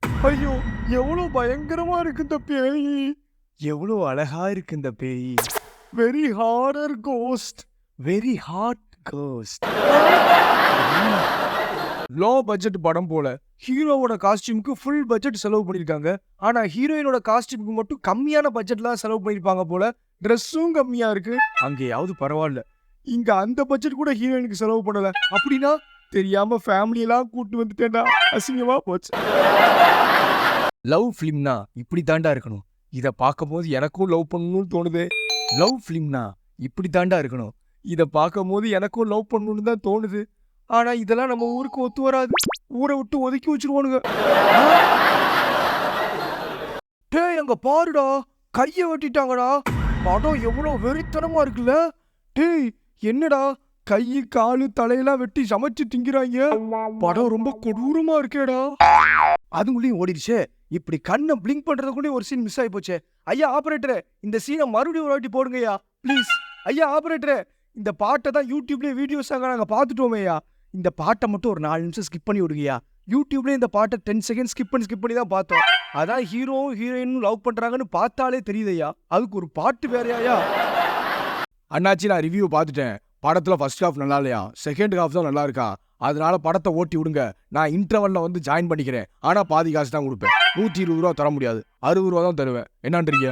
ஐயோ! எவ்வளோ பயங்கரமா இருக்கு இந்த பேயி. எவ்வளோ அழகா இருக்கு இந்த பேயி. Very horror ghost. Very hot ghost. Low budget படம் போல. ஹீரோவோட காஸ்டியூமுக்கு ஃபுல் பட்ஜெட் செலவு பண்ணியிருக்காங்க. ஆனா ஹீரோயினோட காஸ்டியூமுக்கு மட்டும் கம்மியான பட்ஜெட்ல செலவு பண்ணியிருப்பாங்க போல. ட்ரெஸ்ஸும் கம்மியா இருக்கு. அங்கேயாவது பரவாயில்ல. இங்க அந்த பட்ஜெட் கூட ஹீரோயினுக்கு செலவு பண்ணல. அப்படின்னா தெரியாம ஃபேமிலி எல்லாம் கூட்டு வந்துட்டேன்டா. அசிங்கமா போச்சு. லவ் ஃபிலிம்னா இப்படி தாண்டா இருக்கணும். இத பார்க்கும்போது எனக்கும் லவ் பண்ணணும்னு தோணுது. லவ் ஃபிலிம்னா இப்படி தாண்டா இருக்கணும். இத பார்க்கும்போது எனக்கும் லவ் பண்ணணும்னு தான் தோணுது. ஆனா இதெல்லாம் நம்ம ஊருக்கு ஒத்து வராது. ஊரை விட்டு ஒதுக்கி வச்சிருவானுங்க. டேய் அங்க பாருடா, கைய வெட்டிட்டாங்கடா. படம் எவ்வளவு வெறித்தனமா இருக்குல்ல. டேய் என்னடா கை காலு தலையெல்லாம் வெட்டி சமைச்சு திங்கிறாங்க. படம் ரொம்ப கொடூரமா இருக்கேடா. அதுக்குள்ளேயும் ஓடிடுச்சே. இப்படி கண்ணை பிளிங்க் பண்றதுக்குள்ளே ஒரு சீன் மிஸ் ஆகி போச்சே. ஐயா ஆபரேட்டரே, இந்த சீனை மறுபடியும் ஒரு வாட்டி போடுங்கய்யா ப்ளீஸ். ஐயா ஆபரேட்டரே, இந்த பாட்டை தான் யூடியூப்லேயே வீடியோஸாக நாங்கள் பார்த்துட்டோமேயா. இந்த பாட்டை மட்டும் ஒரு 4 நிமிஷம் ஸ்கிப் பண்ணி விடுங்கய்யா. யூடியூப்லேயே இந்த பாட்டை 10 செகண்ட் ஸ்கிப் பண்ணி தான் பார்த்தோம். அதான் ஹீரோவும் ஹீரோயினும் லவ் பண்ணுறாங்கன்னு பார்த்தாலே தெரியுதையா. அதுக்கு ஒரு பாட்டு வேறையாயா. அண்ணாச்சி நான் ரிவ்யூ பார்த்துட்டேன். படத்தில் ஃபர்ஸ்ட் ஹாஃப் நல்லா இல்லையா, செகண்ட் ஹாஃப் தான் நல்லா இருக்கா. அதனால படத்தை ஓட்டி விடுங்க. நான் இன்டர்வல்ல வந்து ஜாயின் பண்ணிக்கிறேன். ஆனா பாதி காசு தான் கொடுப்பேன். 120 ரூபா தர முடியாது, 60 ரூபா தான் தருவேன். என்னன்றீங்க?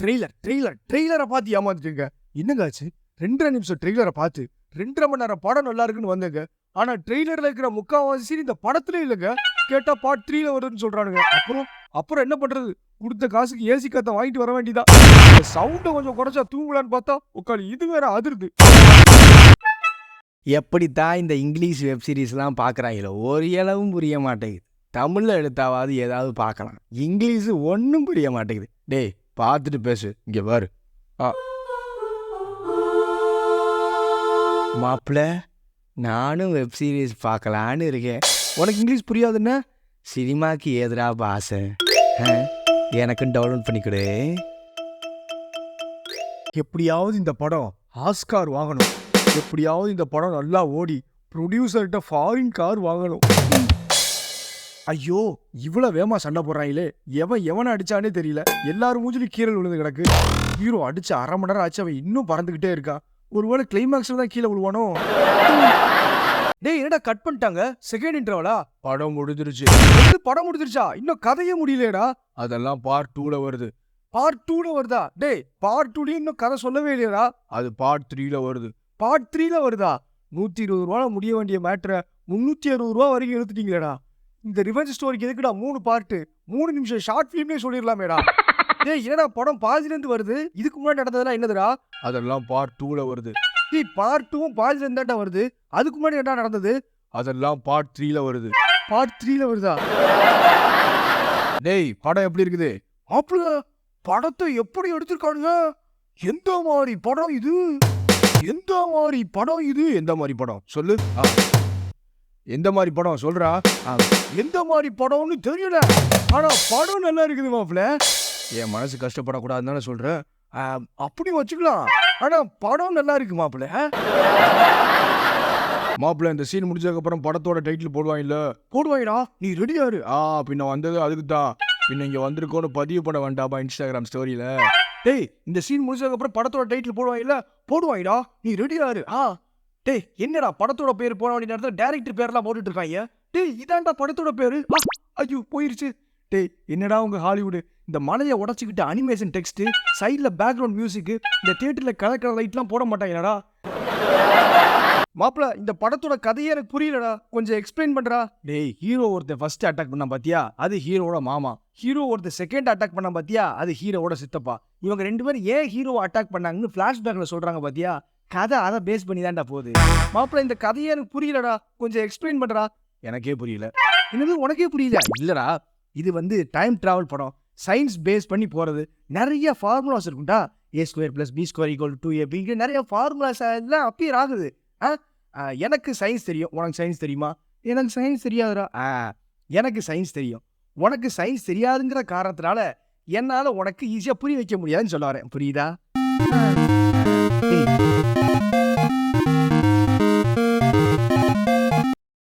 ட்ரெய்லரை பார்த்து ஏமாந்துட்டீங்க. என்னங்க ஆச்சு? 2.5 நிமிஷம் ட்ரெய்லரை பார்த்து 2.5 மணி நேரம் படம் நல்லா இருக்குன்னு வந்தேங்க. ஆனா ட்ரெய்லர்ல இருக்கிற முக்காவாசி சீன் இந்த படத்துல இல்லைங்க. கேட்டா பார்ட் 3ல வருதுன்னு சொல்றானுங்க. அப்புறம் என்ன பண்றது? கொடுத்த காசுக்கு ஏசி காத்த வாங்கிட்டு வர வேண்டியதான். சவுண்டை கொஞ்சம் குறைச்சா தூங்கலான்னு பார்த்தா உட்காந்து இது வேற அதிருது. எப்படித்தான் இந்த இங்கிலீஷ் வெப் சீரிஸ்லாம் பார்க்குறாங்களோ ஒரு அளவும் புரிய மாட்டேங்குது. தமிழில் எடுத்தாவது ஏதாவது பார்க்கலாம். இங்கிலீஷு ஒன்றும் புரிய மாட்டேங்குது. டேய் பார்த்துட்டு பேசு. இங்கே பாரு. மாப்பிள்ள நானும் வெப் சீரிஸ் பார்க்கலான்னு இருக்கேன். உனக்கு இங்கிலீஷ் புரியாதுன்னா சினிமாக்கு ஏதுடா பாசை. எனக்கும் டவுன்லோட் பண்ணிக்கிடு. எப்படியாவது இந்த படம் ஆஸ்கார் வாங்கணும். எப்படியாவது இந்த படம் நல்லா ஓடி ப்ரொடியூசர்கிட்ட ஃபாரின் கார் வாங்கணும். ஐயோ இவ்வளவு வேகமா சண்டை போடுறாங்களே. எவனை அடிச்சானே தெரியல. எல்லாரும் மூஞ்சிலும் கீரல் விழுந்து கிடக்கு. ஹீரோ அடிச்சு 1/2 மணி நேரம் ஆச்சு. அவன் இன்னும் பறந்துகிட்டே இருக்கா. ஒருவேளை கிளைமாக்ஸ்ல தான் கீழே விழுவானோ. டேய் என்னடா கட் பண்ணிட்டாங்க? செகண்ட் இன்டர்வலா? படம் முடிஞ்சிருச்சு. படம் முடிஞ்சிருச்சா? இன்னும் கதையே முடியலடா. அதெல்லாம் பார்ட் 2ல வருது. பார்ட் 2ல வருதா? டேய் பார்ட் 2லயும் இன்னும் கதை சொல்லவே இல்லையடா. அது பார்ட் 3ல வருது. பார்ட் 3ல வருதா? 120 ரூபாய் முடிய வேண்டிய மேட்டரை 360 ரூபா வரைக்கும் எடுத்துட்டீங்களேடா. இந்த ரிவெஞ்ச் ஸ்டோரிக்கு எதுக்குடா 3 பார்ட்டு? 3 நிமிஷம் ஷார்ட் ஃபிலிம்னே சொல்லிடலாமேடா. டேய் என்னடா படம் பாதிலேருந்து வருது? இதுக்கு முன்னாடி நடந்ததெல்லாம் என்னதுடா? அதெல்லாம் பார்ட் 2ல வருது. டேய் பார்ட் 2வும் பாதிலேருந்து தான்டா வருது. அதுக்கு முன்னாடி என்ன நடந்தது? அதெல்லாம் பார்ட் 3ல வருது. பார்ட் 3ல வருதா? டேய் படம் எப்படி இருக்குது? மாப்பிள்ள படத்தை எப்படி எடுத்திருக்கானுங்க? எந்த மாதிரி படம் இது? எந்த மாதிரி படம் இது? எந்த மாதிரி படம் சொல்லு. எந்த மாதிரி படம் சொல்றா? எந்த மாதிரி படம்னு தெரியல. ஆனா படம் நல்லா இருக்குது மாப்பிள்ள. என் மனசு கஷ்டப்படக்கூடாதுன்னு சொல்றேன். அப்படி வச்சுக்கலாம். ஆனா படம் நல்லா இருக்கு மாப்பிள்ள. மாப்பிள்ள இந்த சீன் முடிஞ்சதுக்கு அப்புறம் படத்தோட டைட்டில் போடுவாங்கல்ல? போடுவாங்கடா. நீ ரெடியாரு. பின்ன வந்தது அதுக்கு தான். பின்ன இங்க வந்திருக்கோன்னு பதிவு பண்ண வேண்டாமா இன்ஸ்டாகிராம் ஸ்டோரியில? டேய் இந்த சீன் முடிச்சதுக்கு அப்புறம் படத்தோட டைட்டில் போடுவாங்கல்ல? போடுவாங்கடா. நீ ரெடியாரு. டேய் என்னடா படத்தோட பேர் போட வேண்டிய நேரத்தில் டைரக்டர் பேர்லாம் போட்டுட்டு இருக்காங்க. டேய் இதான்டா படத்தோட பேரு. ஐயோ போயிருச்சு. டேய் என்னடா உங்க ஹாலிவுட் இந்த மலையை உடச்சிக்கிட்டு அனிமேஷன் டெக்ஸ்ட் சைட்ல பேக்ரவுண்ட் மியூசிக் இந்த தியேட்டர்ல கலர் லைட்லாம் போட மாட்டாங்கடா. மாப்பிள்ள இந்த படத்தோட கதையே எனக்கு புரியலடா. கொஞ்சம் எக்ஸ்பிளைன் பண்றா. டேய் ஹீரோ ஒருத்தர் ஃபர்ஸ்ட் அட்டாக் பண்ணா பாத்தியா? அது ஹீரோவோட மாமா. ஹீரோ ஒருத்தர் செகண்ட் அட்டாக் பண்ணா பாத்தியா? அது ஹீரோவோட சித்தப்பா. இவங்க 2 பேரும் ஏன் ஹீரோவை அட்டாக் பண்ணாங்கன்னு பிளாஷ்பேக்ல சொல்றாங்க பாத்தியா? கதை அதை பேஸ் பண்ணி தான்டா போகுது. மாப்பிள்ள இந்த கதையே எனக்கு புரியலடா. கொஞ்சம் எக்ஸ்பிளைன் பண்றா. எனக்கே புரியல. என்னது உனக்கே புரியல? இல்லடா இது வந்து டைம் டிராவல் படம். சயின்ஸ் பேஸ் பண்ணி போறது. நிறைய ஃபார்முலாஸ் இருக்கும்டா. A² + B² = 2AB நிறைய ஃபார்முலாஸ் எல்லாம் அப்பியர் ஆகுது. எனக்கு சயின்ஸ் தெரியும். உனக்கு சயின்ஸ் தெரியுமா? எனக்கு சயின்ஸ் தெரியாதுடா. எனக்கு சயின்ஸ் தெரியும். உனக்கு சயின்ஸ் தெரியாதுங்கிற காரணத்தினால என்னால உனக்கு ஈஸியா புரிய வைக்க முடியாதுன்னு சொல்ல வரேன். புரியுதா?